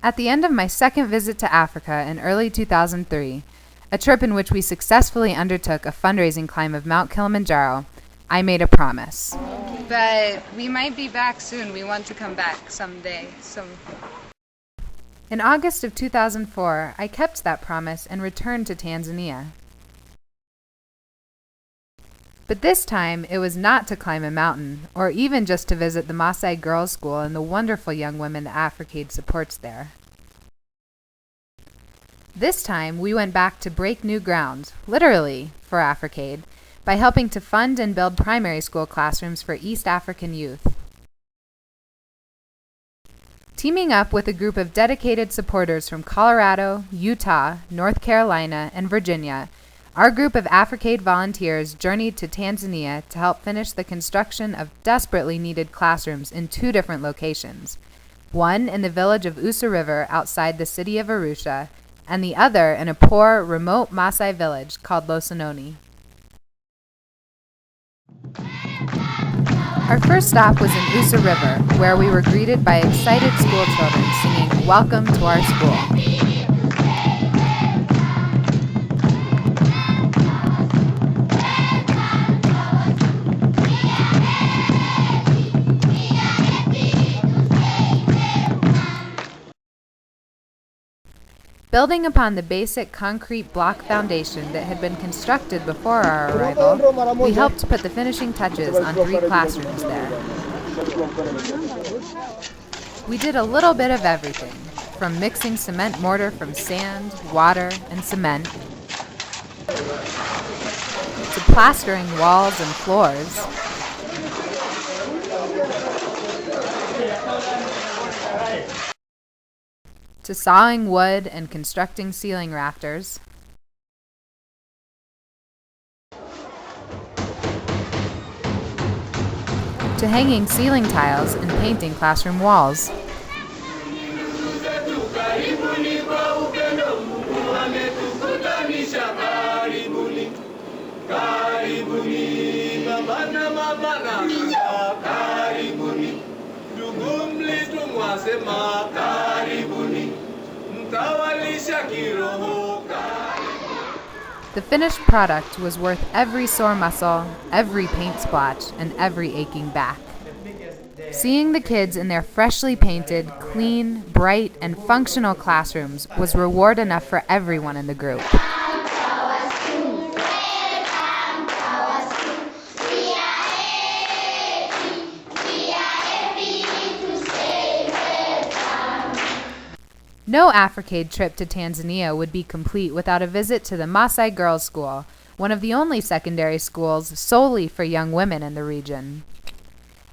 At the end of my second visit to Africa in early 2003, a trip in which we successfully undertook a fundraising climb of Mount Kilimanjaro, I made a promise. But we might be back soon. We want to come back someday. In August of 2004, I kept that promise and returned to Tanzania. But this time, it was not to climb a mountain, or even just to visit the Maasai Girls' School and the wonderful young women that Africade supports there. This time, we went back to break new ground, literally, for Africade, by helping to fund and build primary school classrooms for East African youth. Teaming up with a group of dedicated supporters from Colorado, Utah, North Carolina, and Virginia, our group of Africade volunteers journeyed to Tanzania to help finish the construction of desperately needed classrooms in 2 different locations, one in the village of Usa River outside the city of Arusha, and the other in a poor, remote Maasai village called Losanoni. Our first stop was in Usa River, where we were greeted by excited school children singing "Welcome to our school." Building upon the basic concrete block foundation that had been constructed before our arrival, we helped put the finishing touches on 3 classrooms there. We did a little bit of everything, from mixing cement mortar from sand, water, and cement, to plastering walls and floors, to sawing wood and constructing ceiling rafters, to hanging ceiling tiles and painting classroom walls. The finished product was worth every sore muscle, every paint splotch, and every aching back. Seeing the kids in their freshly painted, clean, bright, and functional classrooms was reward enough for everyone in the group. No Africade trip to Tanzania would be complete without a visit to the Maasai Girls' School, one of the only secondary schools solely for young women in the region.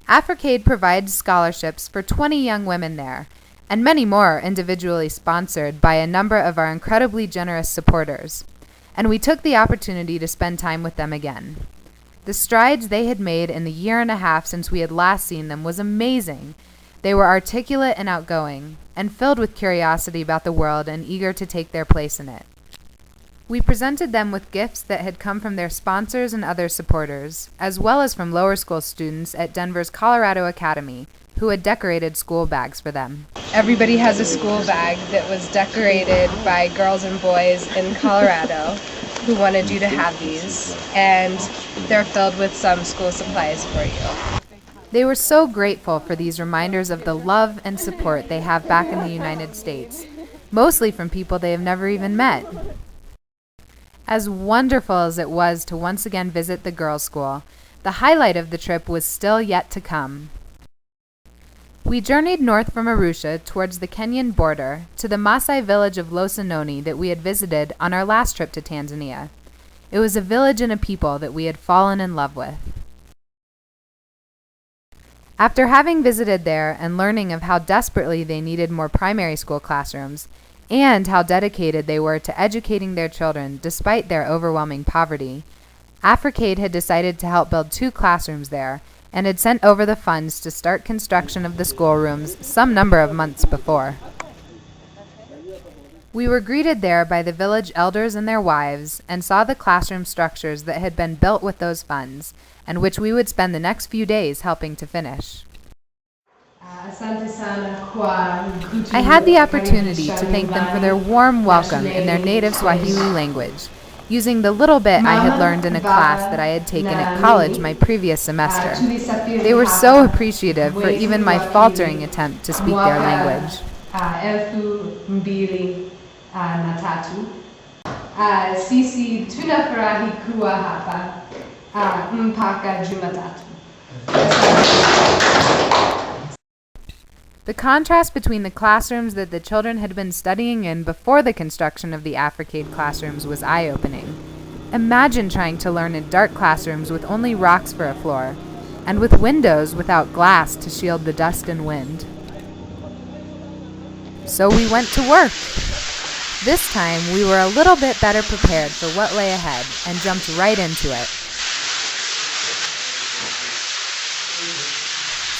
Africade provides scholarships for 20 young women there, and many more individually sponsored by a number of our incredibly generous supporters, and we took the opportunity to spend time with them again. The strides they had made in the year and a half since we had last seen them was amazing. They were articulate and outgoing, and filled with curiosity about the world and eager to take their place in it. We presented them with gifts that had come from their sponsors and other supporters, as well as from lower school students at Denver's Colorado Academy, who had decorated school bags for them. Everybody has a school bag that was decorated by girls and boys in Colorado who wanted you to have these, and they're filled with some school supplies for you. They were so grateful for these reminders of the love and support they have back in the United States, mostly from people they have never even met. As wonderful as it was to once again visit the girls' school, the highlight of the trip was still yet to come. We journeyed north from Arusha towards the Kenyan border to the Maasai village of Losanoni that we had visited on our last trip to Tanzania. It was a village and a people that we had fallen in love with. After having visited there and learning of how desperately they needed more primary school classrooms, and how dedicated they were to educating their children despite their overwhelming poverty, Africade had decided to help build 2 classrooms there and had sent over the funds to start construction of the schoolrooms some number of months before. We were greeted there by the village elders and their wives and saw the classroom structures that had been built with those funds, and which we would spend the next few days helping to finish. I had the opportunity to thank them for their warm welcome in their native Swahili language, using the little bit I had learned in a class that I had taken at college my previous semester. They were so appreciative for even my faltering attempt to speak their language. Sisi tunafurahi kuwa hapa mpaka Jumatatu. The contrast between the classrooms that the children had been studying in before the construction of the Africade classrooms was eye-opening. Imagine trying to learn in dark classrooms with only rocks for a floor, and with windows without glass to shield the dust and wind. So we went to work. This time, we were a little bit better prepared for what lay ahead and jumped right into it.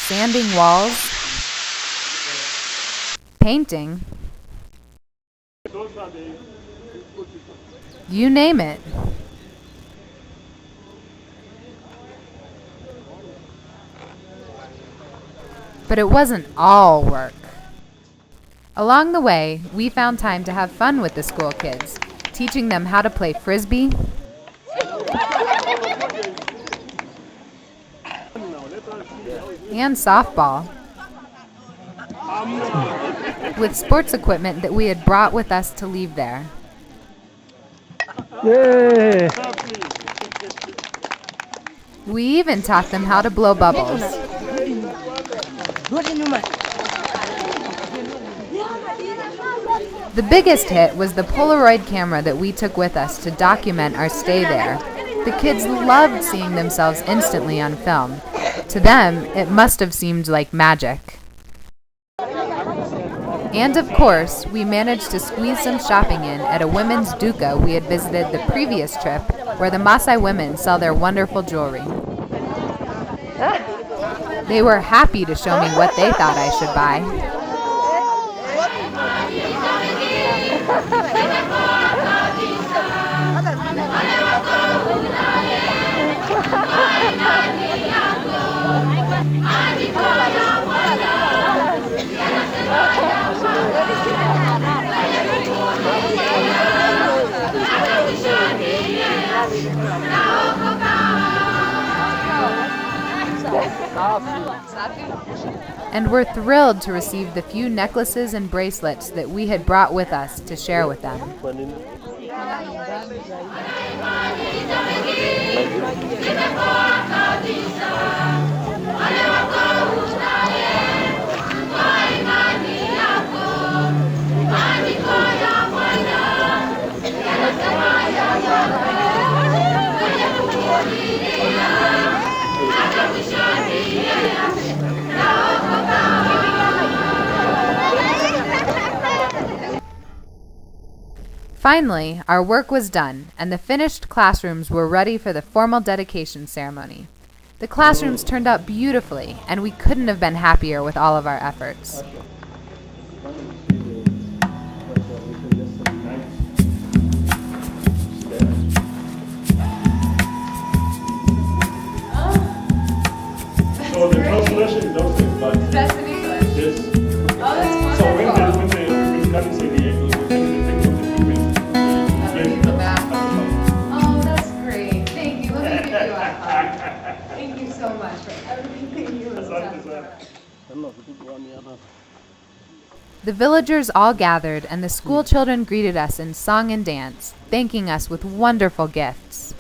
Sanding walls, painting, you name it. But it wasn't all work. Along the way, we found time to have fun with the school kids, teaching them how to play frisbee, and softball, with sports equipment that we had brought with us to leave there. Yay! We even taught them how to blow bubbles. The biggest hit was the Polaroid camera that we took with us to document our stay there. The kids loved seeing themselves instantly on film. To them, it must have seemed like magic. And of course, we managed to squeeze some shopping in at a women's duka we had visited the previous trip, where the Maasai women sell their wonderful jewelry. They were happy to show me what they thought I should buy. And were thrilled to receive the few necklaces and bracelets that we had brought with us to share with them. Finally, our work was done, and the finished classrooms were ready for the formal dedication ceremony. The classrooms turned out beautifully, and we couldn't have been happier with all of our efforts. So the translation is not like That's in English. this. Oh, that's So when wonderful. they come say the English, when they think of the people, The map. Oh, that's great. Thank you. Let me give you a hug. Thank you so much for everything you have done for us. The villagers all gathered, and the school children greeted us in song and dance, thanking us with wonderful gifts.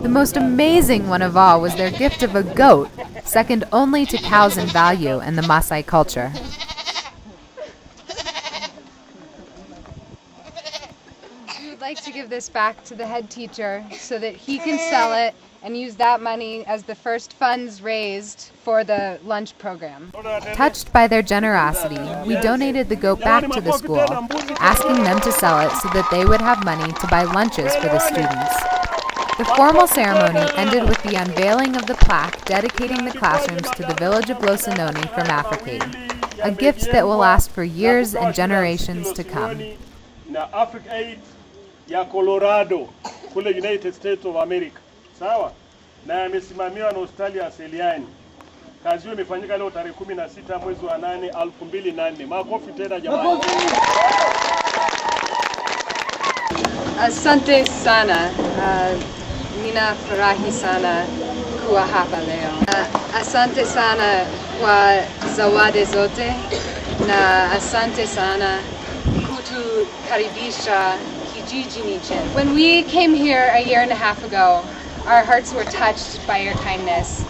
The most amazing one of all was their gift of a goat, second only to cows in value in the Maasai culture. We would like to give this back to the head teacher so that he can sell it and use that money as the first funds raised for the lunch program. Touched by their generosity, we donated the goat back to the school, asking them to sell it so that they would have money to buy lunches for the students. The formal ceremony ended with the unveiling of the plaque dedicating the classrooms to the village of Losanoni from Africade, a gift that will last for years and generations to come. Na Africade ya Colorado kule United States of America. Sawa? Na yamesimamiwa na hospitali ya Seliani. Kazi hiyo imefanyika leo tarehe 16 mwezi wa 8 2004. Makofi tena jamani. Asante sana. Ninafurahi sana kuwa hapa leo. Asante sana kwa zawadi zote na asante sana kutukaribisha kijijini chetu. When we came here a year and a half ago, our hearts were touched by your kindness.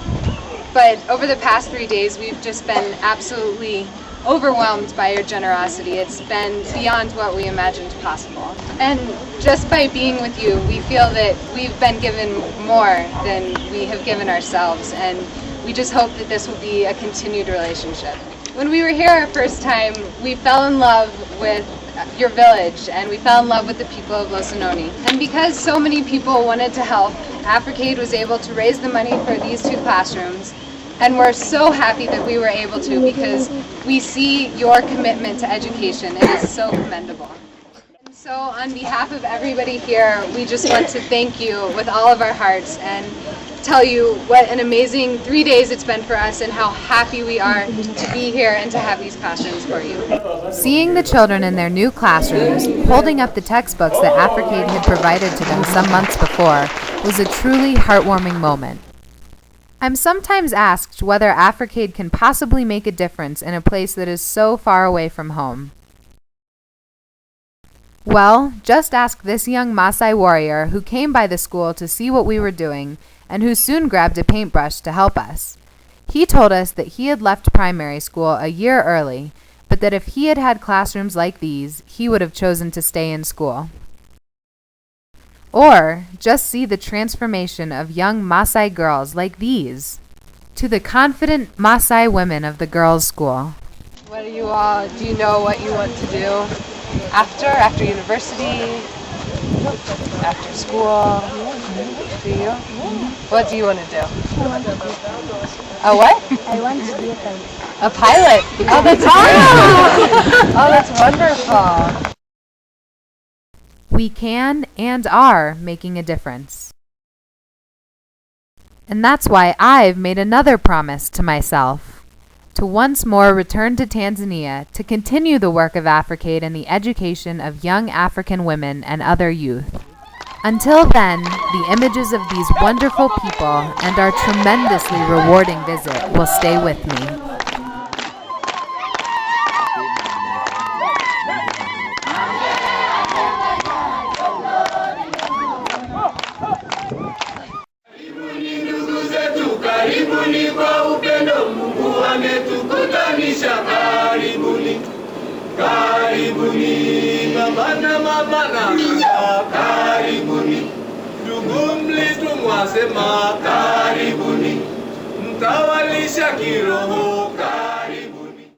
But over the past 3 days, we've just been absolutely overwhelmed by your generosity. It's been beyond what we imagined possible. And just by being with you, we feel that we've been given more than we have given ourselves. And we just hope that this will be a continued relationship. When we were here our first time, we fell in love with your village and we fell in love with the people of Losanoni. And because so many people wanted to help, Africade was able to raise the money for these 2 classrooms. And we're so happy that we were able to because we see your commitment to education. It is so commendable. And so on behalf of everybody here, we just want to thank you with all of our hearts and tell you what an amazing 3 days it's been for us and how happy we are to be here and to have these classrooms for you. Seeing the children in their new classrooms, holding up the textbooks that Africade had provided to them some months before, was a truly heartwarming moment. I'm sometimes asked whether Africade can possibly make a difference in a place that is so far away from home. Well, just ask this young Maasai warrior who came by the school to see what we were doing and who soon grabbed a paintbrush to help us. He told us that he had left primary school a year early, but that if he had had classrooms like these, he would have chosen to stay in school. Or just see the transformation of young Maasai girls like these to the confident Maasai women of the girls' school. What do you know what you want to do after university, after school? Do you? What do you want to do? A what? I want to be a pilot. A pilot? Oh, that's awesome! Oh, that's wonderful. We can and are making a difference. And that's why I've made another promise to myself, to once more return to Tanzania to continue the work of Africade in the education of young African women and other youth. Until then, the images of these wonderful people and our tremendously rewarding visit will stay with me. Karibuni kwa upendo, Mungu ametukutanisha. Karibuni, karibuni mama na karibuni ndugu mlitumwa, sema karibuni, mtawalisha kiroho.